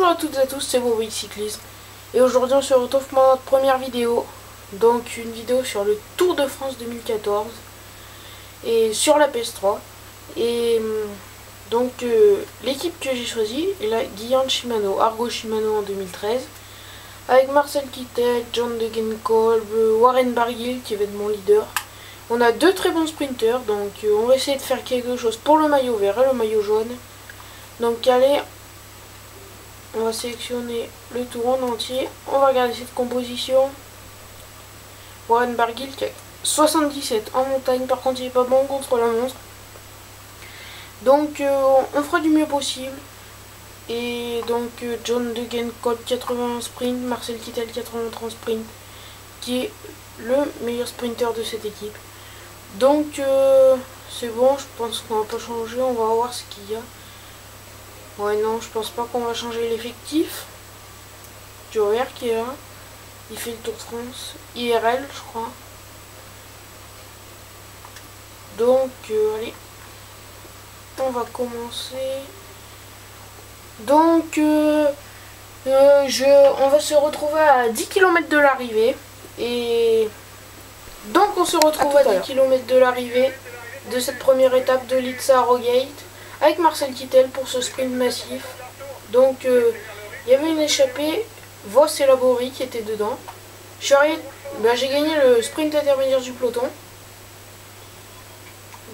Bonjour à toutes et à tous, c'est Bobo Cyclisme. Et aujourd'hui on se retrouve pour notre première vidéo. Donc une vidéo sur le Tour de France 2014. Et sur la PS3. Et donc l'équipe que j'ai choisie est la Guillaume Shimano, Argo Shimano en 2013. Avec Marcel Kittel, John Degenkolb, Warren Barguil qui va être mon leader. On a deux très bons sprinters, donc on va essayer de faire quelque chose pour le maillot vert et le maillot jaune. Donc allez, on va sélectionner le tour en entier. On va regarder cette composition. Warren Barguil qui a 77 en montagne, par contre il est pas bon contre la montre. Donc on fera du mieux possible. Et donc John Degenkolb 80 sprint, Marcel Kittel 83 sprint, qui est le meilleur sprinter de cette équipe. Donc c'est bon, je pense qu'on va pas changer, on va voir ce qu'il y a. Ouais non, je pense pas qu'on va changer l'effectif. Joer qui est là, il fait le Tour de France, IRL je crois. Donc allez, on va commencer. Donc on va se retrouver à 10 km de l'arrivée. Et donc on se retrouve à 10 km de l'arrivée de cette première étape de l'Itza Harrogate avec Marcel Kittel pour ce sprint massif. Donc il y avait une échappée, Voss et Laborie qui étaient dedans. J'ai gagné le sprint intermédiaire du peloton.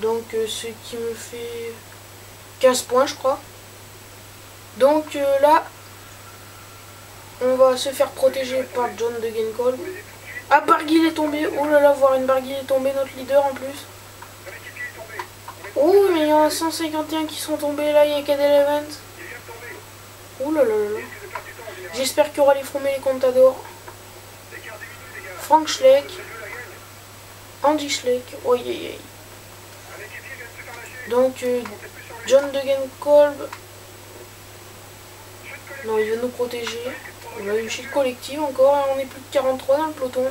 Donc ce qui me fait 15 points je crois. Donc là, on va se faire protéger par John Degenkolb. Ah, Barguil est tombé. Oh là là, Warren Barguil est tombé, notre leader en plus. Oh, mais il y en a 151 qui sont tombés là, il y a Cadel Evans. Oh là là là là. J'espère qu'il y aura les Froome et les Contador. Frank Schleck. Andy Schleck. Oh, yeah. Donc, John Degenkolb. Non, il va nous protéger. On a une chute collective encore. On est plus de 43 dans le peloton.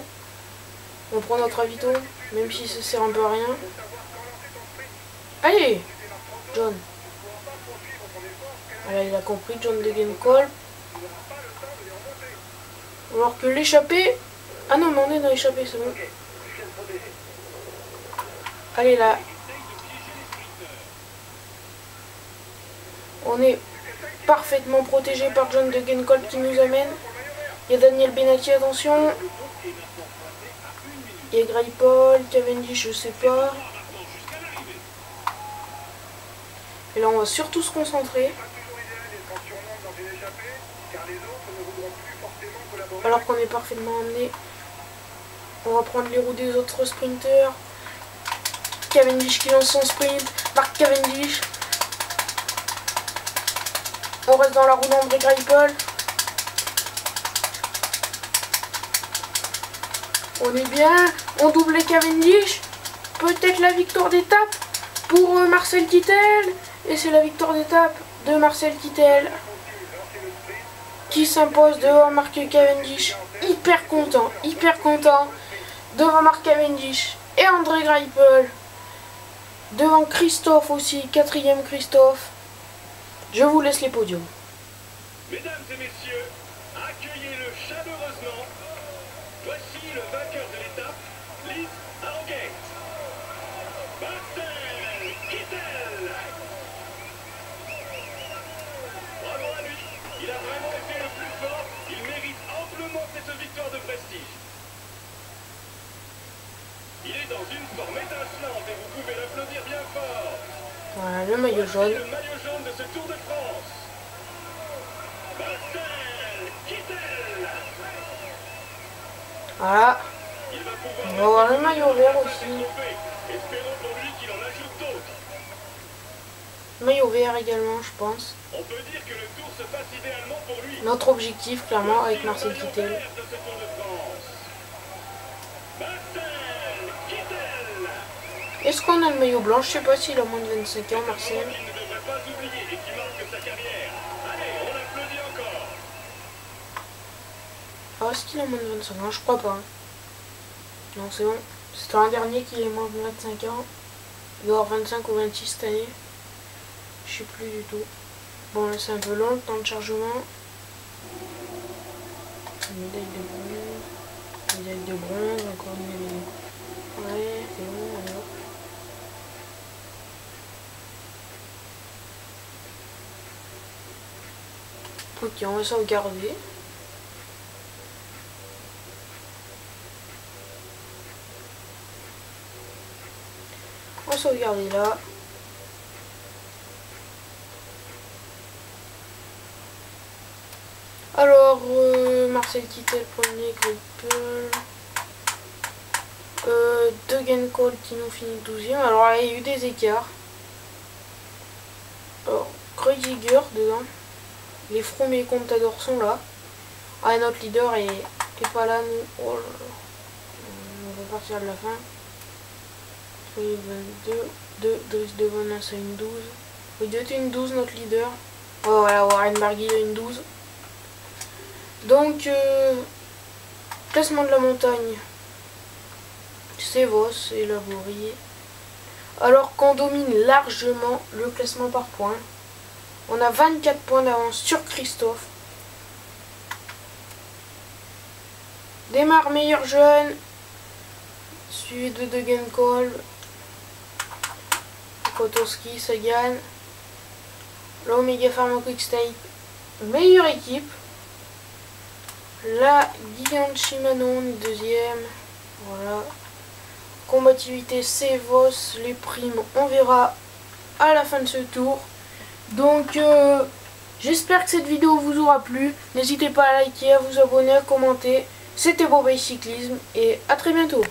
On prend notre ravito, même si ça sert un peu à rien. Allez, John. Voilà, il a compris, John Degenkolb. Alors que l'échappée... Ah non, mais on est dans l'échappée, c'est bon. Allez, là. On est parfaitement protégé par John Degenkolb qui nous amène. Il y a Daniel Benati, attention. Il y a Greipel, Cavendish, je sais pas. Et là on va surtout se concentrer. Alors qu'on est parfaitement emmené. On va prendre les roues des autres sprinters. Cavendish qui lance son sprint. Mark Cavendish. On reste dans la roue d'André Greipel. On est bien. On double les Cavendish. Peut-être la victoire d'étape pour Marcel Kittel. Et c'est la victoire d'étape de Marcel Kittel qui s'impose devant Mark Cavendish. Hyper content devant Mark Cavendish et André Greipel. Devant Christophe aussi, 4e Christophe. Je vous laisse les podiums. Mesdames et messieurs, accueillez-le chaleureusement. Voici le vainqueur de l'étape, l'Itza Harrogate. Marcel Kittel. Bravo à lui, il a vraiment été le plus fort. Il mérite amplement cette victoire de prestige. Il est dans une forme étincelante et vous pouvez l'applaudir bien fort. Voilà, le maillot jaune. Le maillot jaune de ce Tour de France. Marcel Kittel. Voilà. On va voir le maillot vert aussi. Espérons pour lui qu'il en ajoute d'autres. Maillot vert également, je pense. On peut dire que le tour se passe idéalement pour lui. Notre objectif, clairement, avec Marcel Kittel. Est-ce qu'on a le maillot blanc? Je sais pas s'il a moins de 25 ans, Marcel. Il ne devrait pas oublier et qui marque sa carrière. Allez, on l'applaudit encore. Ah, est-ce qu'il a moins de 25 ans? Je crois pas. Non, c'est bon. C'était l'an dernier qu'il est moins de 25 ans. Il doit avoir 25 ou 26 cette année. Je sais plus du tout. Bon, là c'est un peu long le temps de chargement. médaille de bronze. Médaille de bronze, encore une médaille. Ouais, c'est bon, alors. Ok, on va sauvegarder. On va sauvegarder là. Alors, Marcel Kittel premier, Greipel. Degenkolb qui nous finit 12e. Alors là, il y a eu des écarts. Alors, Kreuziger dedans. Les Froome et Contador sont là. Ah, notre leader est pas là, nous. Oh là là. On va partir de la fin. 22, Dries de Van Ass a une 12. Il doit être une 12, notre leader. Oh voilà, Warren Barguil a une 12. Donc, classement de la montagne. Sévos et Laborier. Alors qu'on domine largement le classement par points. On a 24 points d'avance sur Christophe. Démarre meilleur jeune. Suivi de Degenkolb. Kotowski, Sagan. La Omega Pharma Quick-Step. Meilleure équipe. La Guillaume Chimanon, deuxième. Voilà. Combativité, Sévos, les primes, on verra à la fin de ce tour. Donc, j'espère que cette vidéo vous aura plu. N'hésitez pas à liker, à vous abonner, à commenter. C'était Bobaye Cyclisme et à très bientôt.